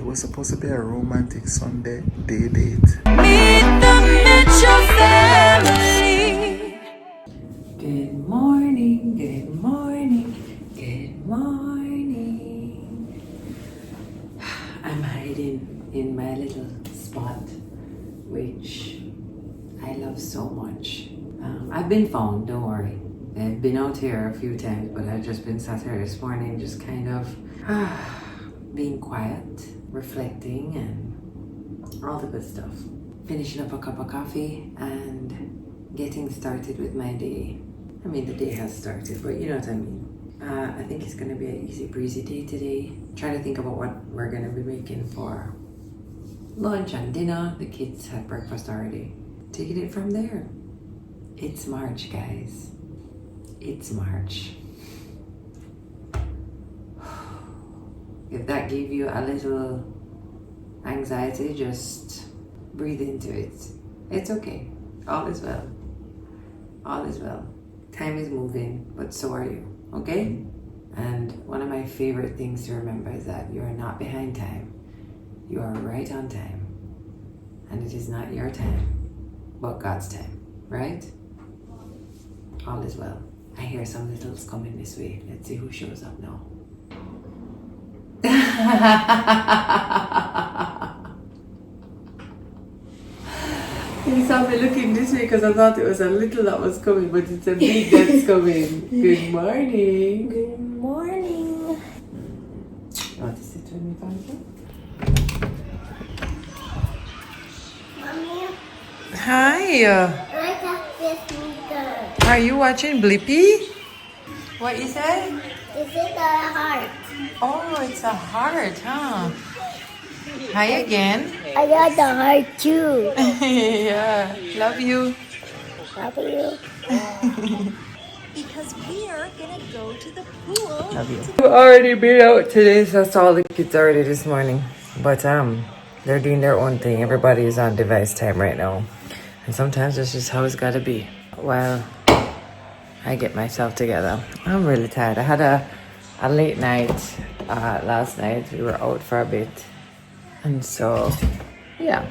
It was supposed to be a romantic Sunday day date. Meet the Mitchell family. Good morning, good morning, good morning. I'm hiding in my little spot, which I love so much. I've been found, don't worry. I've been out here a few times, but I've just been sat here this morning, just kind of being quiet, reflecting, and all the good stuff. Finishing up a cup of coffee and getting started with my day. I mean, the day has started, but you know what I mean. I think it's gonna be an easy breezy day today. Trying to think about what we're gonna be making for lunch and dinner. The kids had breakfast already. Taking it from there. It's March, guys. It's March. If that gave you a little anxiety, just breathe into it. It's okay. All is well. All is well. Time is moving, but so are you, okay? And one of my favorite things to remember is that you are not behind time. You are right on time. And it is not your time, but God's time, right? All is well. I hear some littles coming this way. Let's see who shows up now. You saw me looking this way because I thought it was a little that was coming, but it's a big that's coming. Good morning. Good morning. You want to sit with me, Tami? Mommy, Hi. I got this sneaker. Are you watching Blippi? What you said? This is a heart. Oh, it's a heart, huh? Hi again. I got the heart too. Yeah, love you. Love you. Because we are gonna go to the pool. Love you. We've already been out today, so I saw all the kids already this morning. But they're doing their own thing. Everybody is on device time right now. And sometimes that's just how it's gotta be. Well, I get myself together. I'm really tired. I had a late night last night. We were out for a bit. And so, yeah.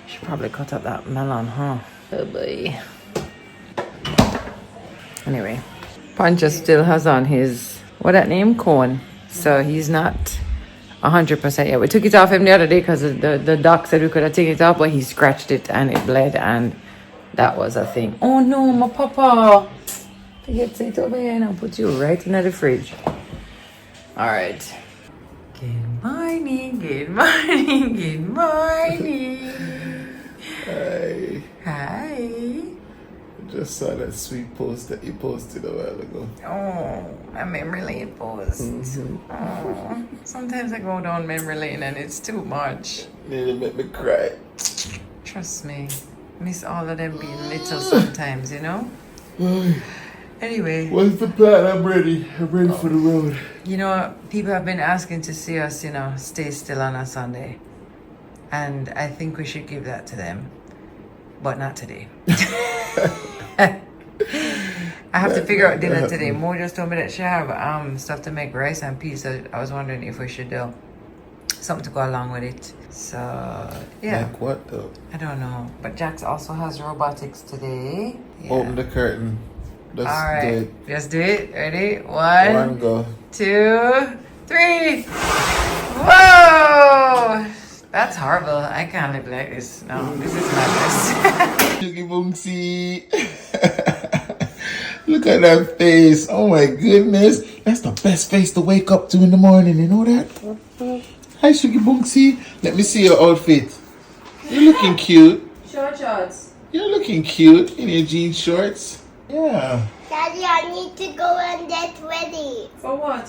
Should probably cut up that melon, huh? Oh boy. Anyway, Pancha still has on his, what that name? Cone. So he's not 100% yet. We took it off him the other day because the doc said we could have taken it off, but he scratched it and it bled and that was a thing. Oh no, my papa. Forget to it over here and I'll put you right in the fridge. Alright. Good morning, good morning, good morning. Hi. Hi. I just saw that sweet post that you posted a while ago. Oh, a memory lane post. Oh, sometimes I go down memory lane and it's too much. Nearly make me cry. Trust me. Miss all of them being little sometimes, you know? Anyway. What's the plan? I'm ready. I'm ready for the road. You know, people have been asking to see us, you know, stay still on a Sunday. And I think we should give that to them. But not today. I have to figure out dinner today. Mo just told me that she have stuff to make rice and peas. So I was wondering if we should do something to go along with it. So, yeah. Like what though? I don't know. But Jax also has robotics today. Yeah. Open the curtain. Let's all right. do it. Let's do it. Ready? One, go. 2, 3. Whoa! That's horrible. I can't live like this. No, this is madness. Sugar Boomsy. Look at that face. Oh my goodness. That's the best face to wake up to in the morning. You know that? Hi, Sugar Boomsy. Let me see your outfit. You're looking cute. Short shorts. You're looking cute in your jean shorts. Yeah. Daddy, I need to go and get ready. For what?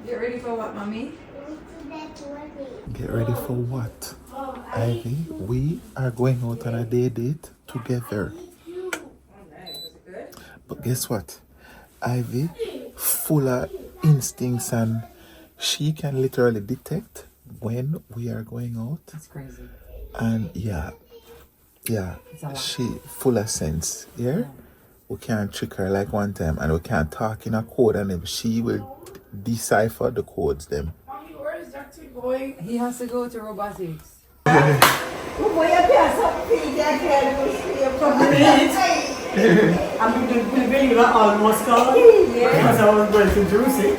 Get ready for what, Mommy? Get ready. Get ready for what? Ivy, we are going out on a day date together. But guess what? Ivy, full of instincts and she can literally detect when we are going out. That's crazy. And yeah, she full of sense. Yeah? We can't trick her like one time and we can't talk in a code and then she will decipher the codes them. He has to go to robotics. I'm believe I almost called because I was going to Jerusalem.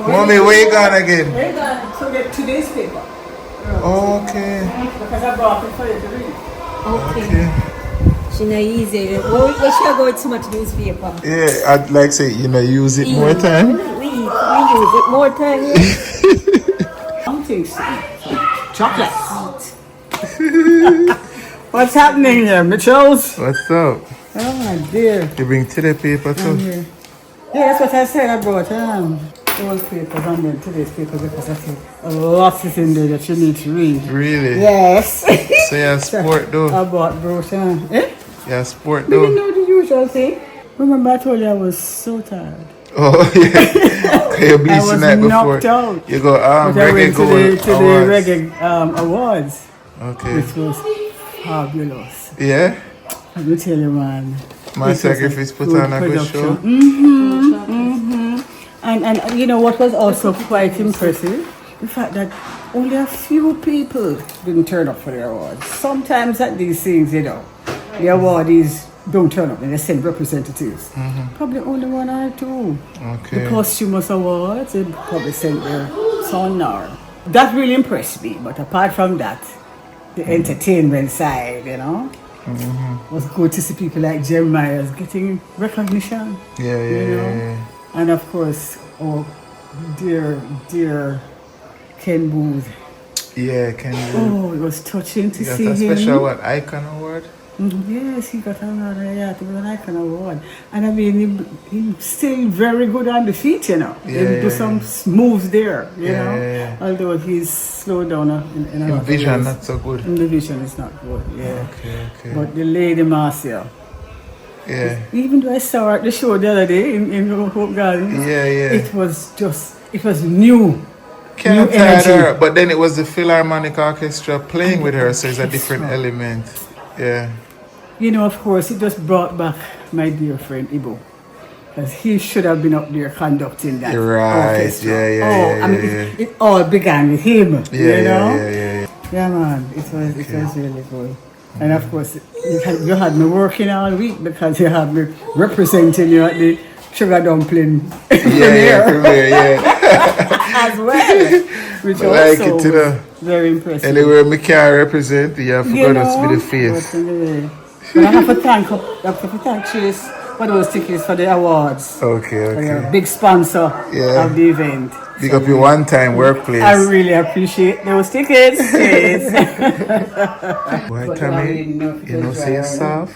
Mommy, where you gone again? They're going to get today's paper Okay. because I brought it for you to read. Okay. She not easy. Well, we should go with too much newspaper. Yeah, I'd like to say, use it more time. We use it more time. Something sweet. Chocolate. What's happening here, Mitchells? What's up? Oh my dear. You bring today paper too? Yeah, that's what I said. I brought old papers and then today's papers because I said a lot is in there that you need to read. Really? Yes. So you're sport though? I bought brochure. Eh? You're sport You though? know the usual thing. Remember I told you I was so tired. Oh yeah. You bleached the night before. knocked out. You go But I reggae went to gold the awards. reggae awards, Okay. which was fabulous. Yeah? Let me tell you, man. My It was sacrifice put good on a good production. show. And you know what was also quite impressive? The fact that only a few people didn't turn up for the awards. Sometimes at these things, the awardees don't turn up and they send representatives. Probably only one or two. Okay. The posthumous awards, they probably sent their son or. That really impressed me. But apart from that, the entertainment side, was good to see people like Jem Myers getting recognition. Yeah. And of course, dear Ken Booth. Yeah, can you? Oh, it was touching to You got see a him. special Icon award? Yes, he got another, it was an Icon award. And I mean, he's still very good on the feet, He do some moves there, Yeah. Although he's slowed down in a lot of Vision ways. not so good. The vision is not good, yeah. Okay. But the Lady Marcia, Yeah. even though I saw her at the show the other day in Hope Gardens, Yeah. it was new. Can't New tire energy. her, but then it was the Philharmonic Orchestra playing with her, so it's a different element. Yeah. Of course, it just brought back my dear friend Ebook. Because he should have been up there conducting that. Right, orchestra. yeah. It all began with him, Yeah. Yeah, man, it was really good. And of course, you had me working all week because you had me representing you at the sugar dumpling Yeah. as well. Which Like also it, was very impressive. Anywhere me can represent, you have to go to be the face. But anyway, but I have to thank Chase for those tickets for the awards. Okay. Big sponsor of the event. Big up your one-time workplace. I really appreciate those tickets. Yes. Why, Tami? Say it's soft?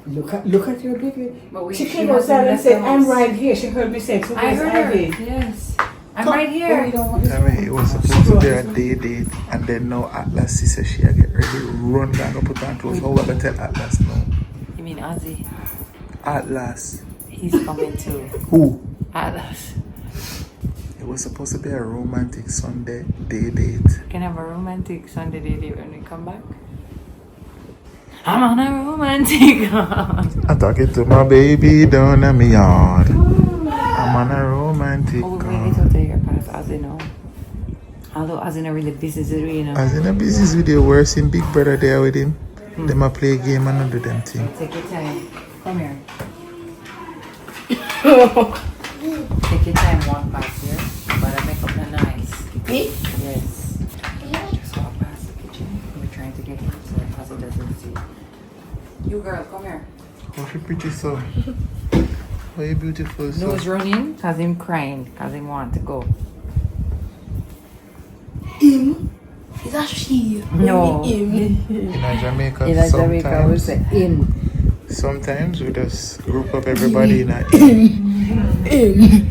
Look at your baby. But She came outside and said, I'm right here. She heard me say, so I heard her. Ivy. Yes. I'm right here. Tami, it was supposed to be a day date, and then now Atlas, she said she get ready, run down and put on clothes. How we gonna tell Atlas now? You mean Ozzy? Atlas. He's coming too. Who? Atlas. It was supposed to be a romantic Sunday day date. Can have a romantic Sunday date when we come back. I'm on a romantic. I'm talking to my baby down in my yard. I'm on a romantic Oh, we really need to take your pass, Ozzy now. Although Ozzy not really busy today, As in a business video, we're seeing Big Brother there with him. Them a play a game and do them thing. Take your time. Come here. Take your time, walk past here. But I make up the nice. Me? Yes. Just walk past the kitchen. We're trying to get him so Ozzy doesn't see. You girl, come here. Oh, she pretty so. Oh, you beautiful so. Nose running, cause him crying, cause him want to go. Him? Is that she? No. Him. In Jamaica, In Jamaica, we sometimes, say in. sometimes we just group up everybody in a Him. Yeah.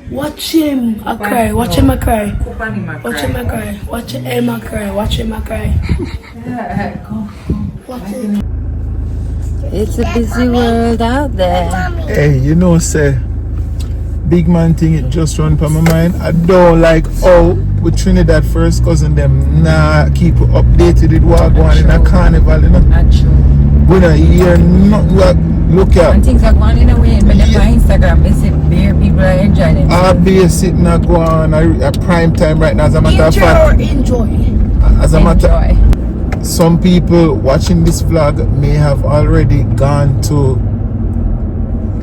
Watch him. I cry. Watch him. I cry. Kupani Watch him. I cry. Watch him. I cry. Watch him. I cry. Watch him. It's a busy world out there. Hey, say, big man thing, it just run from my mind. I don't like how with Trinidad first cousin them keep updated with what going on in a carnival, Not true. We don't hear nothing like Look at. And things are going in a way, but then my Instagram, they say bare people are enjoying it. I'll be sitting and go on a prime time right now. As a matter of fact, Enjoy. as a matter, Enjoy. some people watching this vlog may have already gone to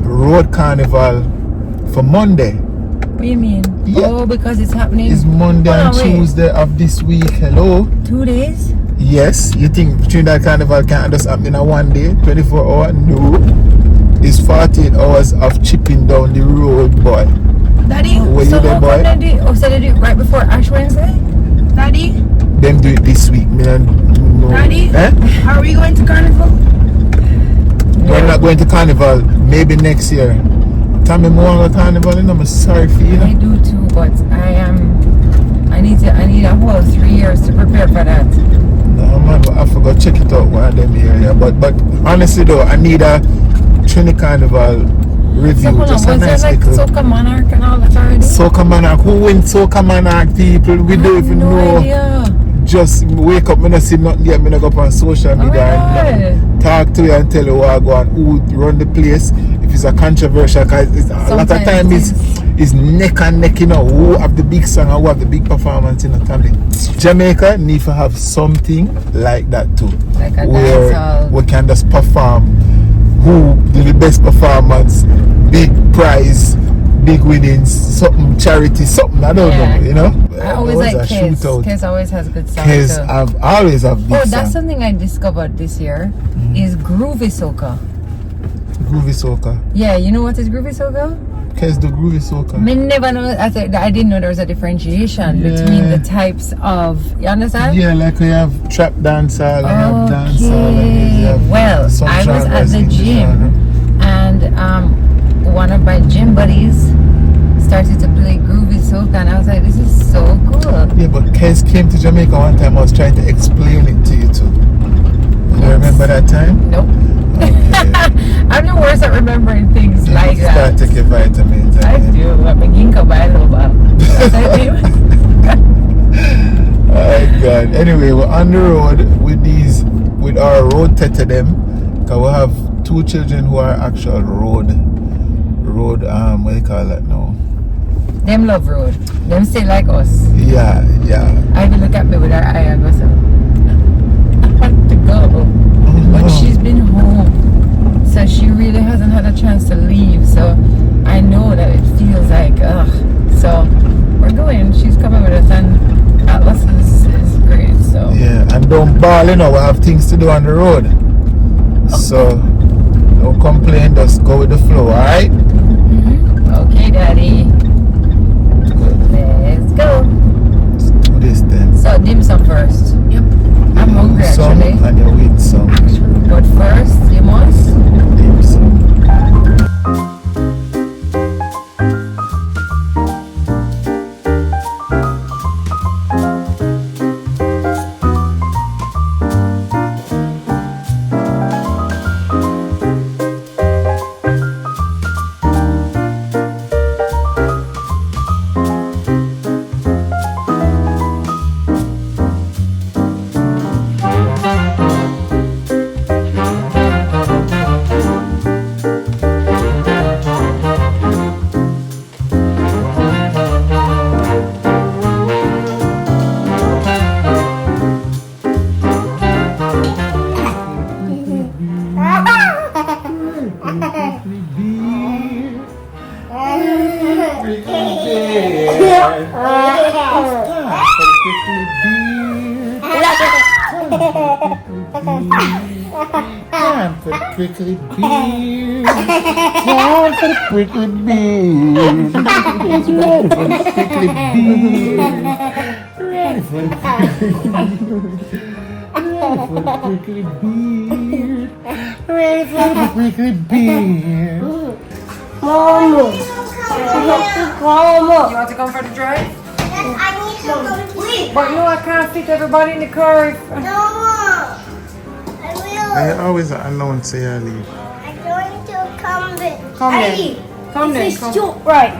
Road Carnival for Monday. What do you mean? Yeah. Oh, because it's happening. It's Monday Hold and on, wait. Tuesday of this week. Hello? 2 days? Yes, you think Trinidad Carnival can't just happen in a one day, 24 hour? No. It's 48 hours of chipping down the road, boy. Daddy, Where So you there, how boy? come they do? Oh, so they do it right before Ash Wednesday? Daddy, Them do it this week. Me and no. Daddy? Eh? are we going to carnival? We're not going to Carnival. Maybe next year. Tami, me want to Carnival, and I'm sorry for you. I do too, but I need a whole 3 years to prepare for that. No man, but I forgot check it out one of them area. But honestly though, I need a Trinidad Carnival review. So hold on, Just a was there nice like little Soca Monarch and all that already? Soca Monarch. Who wins Soca Monarch, people? We don't even no know. idea. Just wake up, me not see nothing yet. Me not go up on social Oh my media and God. talk to you and tell you what I go on, who run the place. If it's a controversial, cause it's, a lot of Sometimes time it is neck and neck, you know, who have the big song and who have the big performance in the family. Jamaica need to have something like that too, Like a where dancehall. we can just perform who do the best performance, big prize, big winnings, something charity, something, I don't Yeah. know, you know. I always It was like a Kez. shootout. Kez always has good songs Kez too. have always have big Oh, that's song. something I discovered this year is groovy soca. Groovy soca. Yeah, you know what is groovy soca? Kez the groovy soca. Me never know. I didn't know there was a differentiation between the types of. You understand? Yeah, like we have trap dancehall and have dancehall and Okay. you have Well, some I was at genres the in gym genre. and one of my gym buddies started to play groovy soca, and I was like, "This is so cool." Yeah, but Kez came to Jamaica one time. I was trying to explain it to you too. You remember that time? Nope. Okay. I'm the worst at remembering things like that. Start taking vitamins. I and do. I'm a ginkgo biloba. Oh God. Anyway, we're on the road with our road tete them. Cause we have two children who are actual road what do you call that now? Them love road. Them stay like us. Yeah. I will look at me with her eye and go, so I want to go. But she's been home. So she really hasn't had a chance to leave. So I know that it feels like, ugh. So we're going. She's coming with us, and Atlas is great. So Yeah, and don't bawl, you know, we have things to do on the road. So don't complain, just go with the flow, alright? okay, Daddy. Let's go. Let's do this then. So dim sum first. Yep. I'm hungry Some actually. and you win some. But first, you must. Dim sum. Time for the prickly beard. Time for the prickly beard. It's ready for the prickly beard. Ready for the prickly beard. Ready for the prickly beard. Momo. Momo. You want to come for the drive? I need to go sleep. But no, I can't fit everybody in the car. No. I will. I always announce you leave. I'm going to come in. Come then. Come then. This is Come. too right.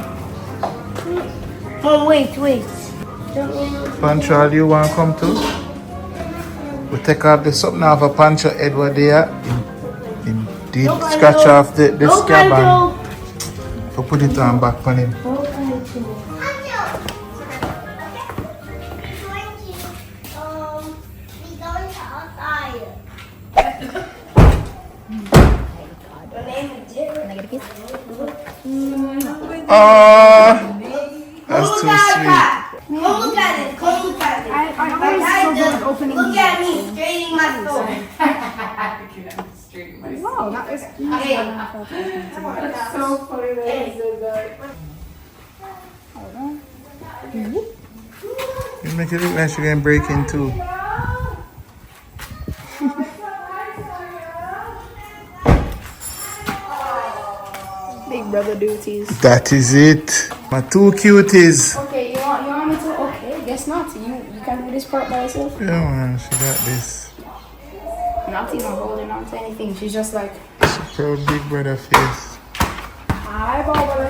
Mom, wait. Pancho, do you want to come too? We take off the something off a Pancho Edward there in did scratch off the scab and put it on back on him. Oh, that's too sweet. Come look at it. Come look at it. I always struggle with opening. Look at me, straightening my phone. Wow, that is so funny that you did that. You make it look like you're going to break in too. Big brother duties. That is it. My two cuties. Okay, you want me to? Okay, guess not. You can do this part by yourself. Yeah, man, she got this. Not even holding on to anything. She's just like, Her big brother face. hi, Barbara.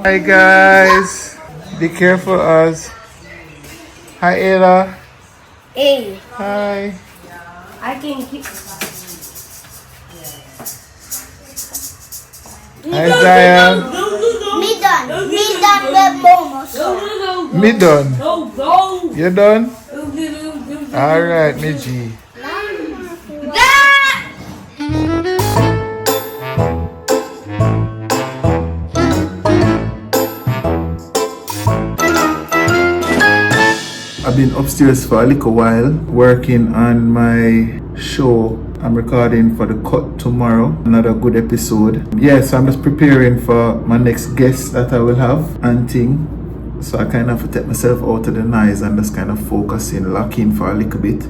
Hi guys. Be careful, us. Hi, Ella. Hey, Hi. I can keep. Hi, Zion. Me done with Momo. So. Me done. You done? Alright, me G. I've been upstairs for a little while working on my show. I'm recording for the cut tomorrow, another good episode. Yes, I'm just preparing for my next guest that I will have and thing. So I kind of take myself out of the noise and just kind of focusing, lock in for a little bit.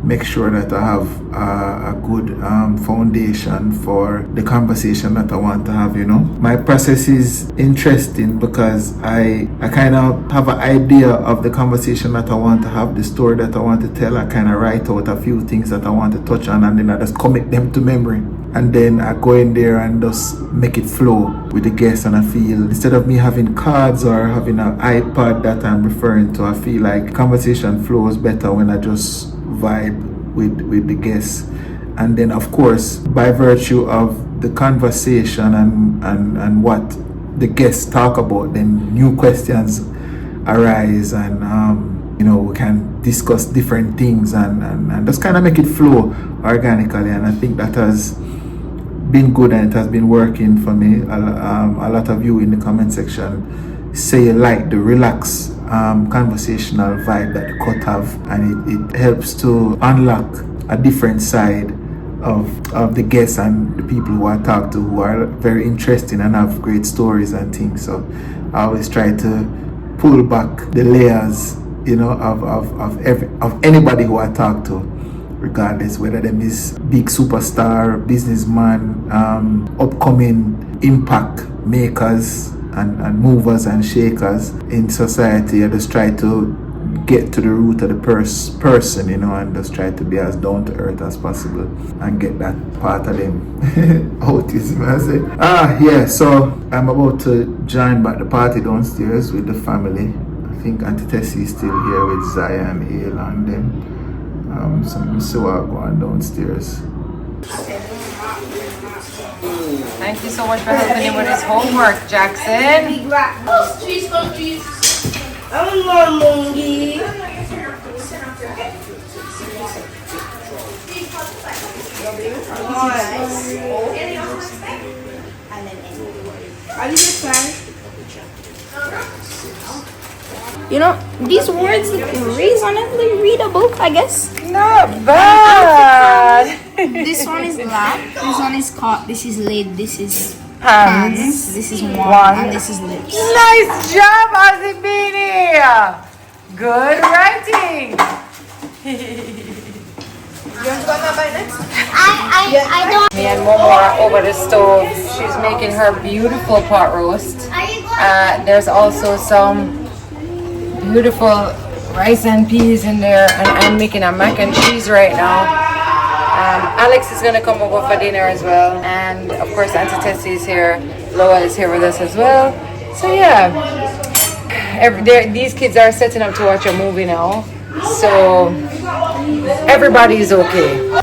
Make sure that I have a good foundation for the conversation that I want to have, you know. My process is interesting because I kind of have an idea of the conversation that I want to have, the story that I want to tell. I kind of write out a few things that I want to touch on and then I just commit them to memory. And then I go in there and just make it flow with the guests, and I feel instead of me having cards or having an iPad that I'm referring to, I feel like conversation flows better when I just vibe with the guests. And then of course, by virtue of the conversation and what the guests talk about, then new questions arise and you know, we can discuss different things and just kind of make it flow organically. And I think that has been good and it has been working for me. A lot of you in the comment section say you like the relaxed conversational vibe that the cut have, and it helps to unlock a different side of the guests and the people who I talk to, who are very interesting and have great stories and things. So I always try to pull back the layers, you know, of anybody who I talk to, regardless whether them is big superstar, businessman, upcoming impact makers and movers and shakers in society. I just try to get to the root of the person, you know, and just try to be as down to earth as possible and get that part of them autism, I say. Yeah, so I'm about to join back the party downstairs with the family. I think Auntie Tessie is still here with Zion, Ayla, and them. So I'll go on downstairs. Thank you so much for helping him with his homework, Jackson. Cheese. I'm not monkey. You know, these words reasonably readable, I guess. Not bad. This one is lap, this one is caught, this is lid, this is Hands. this is one, and this is lips. Nice job, Azibini. Good writing. I don't. Me and Momo are over the stove. She's making her beautiful pot roast. There's also some beautiful rice and peas in there, and I'm making a mac and cheese right now. Alex is going to come over for dinner as well, and of course Auntie Tessie is here. Loa is here with us as well. So yeah, these kids are setting up to watch a movie now. So everybody is okay.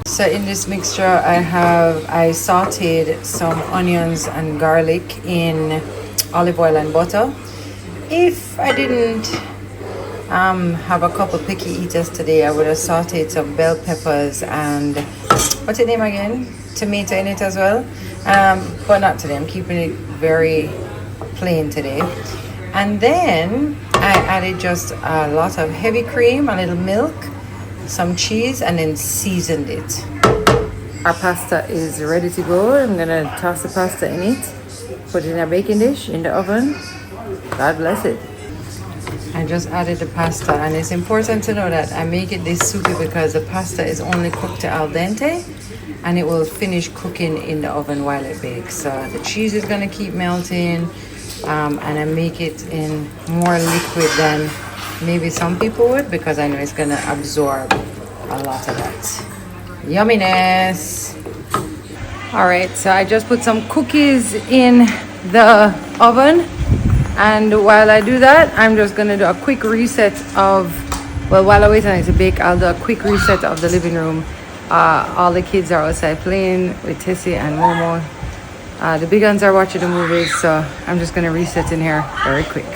So in this mixture I sauteed some onions and garlic in olive oil and butter. If I didn't have a couple picky eaters today, I would have sauteed some bell peppers and what's the name again? Tomato in it as well. But not today. I'm keeping it very plain today. And then I added just a lot of heavy cream, a little milk, some cheese, and then seasoned it. Our pasta is ready to go. I'm gonna toss the pasta in it, put it in a baking dish in the oven. God bless it. I just added the pasta, and it's important to know that I make it this soupy because the pasta is only cooked to al dente and it will finish cooking in the oven while it bakes. So the cheese is gonna keep melting, and I make it in more liquid than maybe some people would because I know it's gonna absorb a lot of that yumminess. All right, so I just put some cookies in the oven, and while I do that, I'm just gonna do a quick reset of, well, while I wait on it to bake, I'll do a quick reset of the living room. All the kids are outside playing with Tessie and Momo. The big ones are watching the movies, so I'm just gonna reset in here very quick.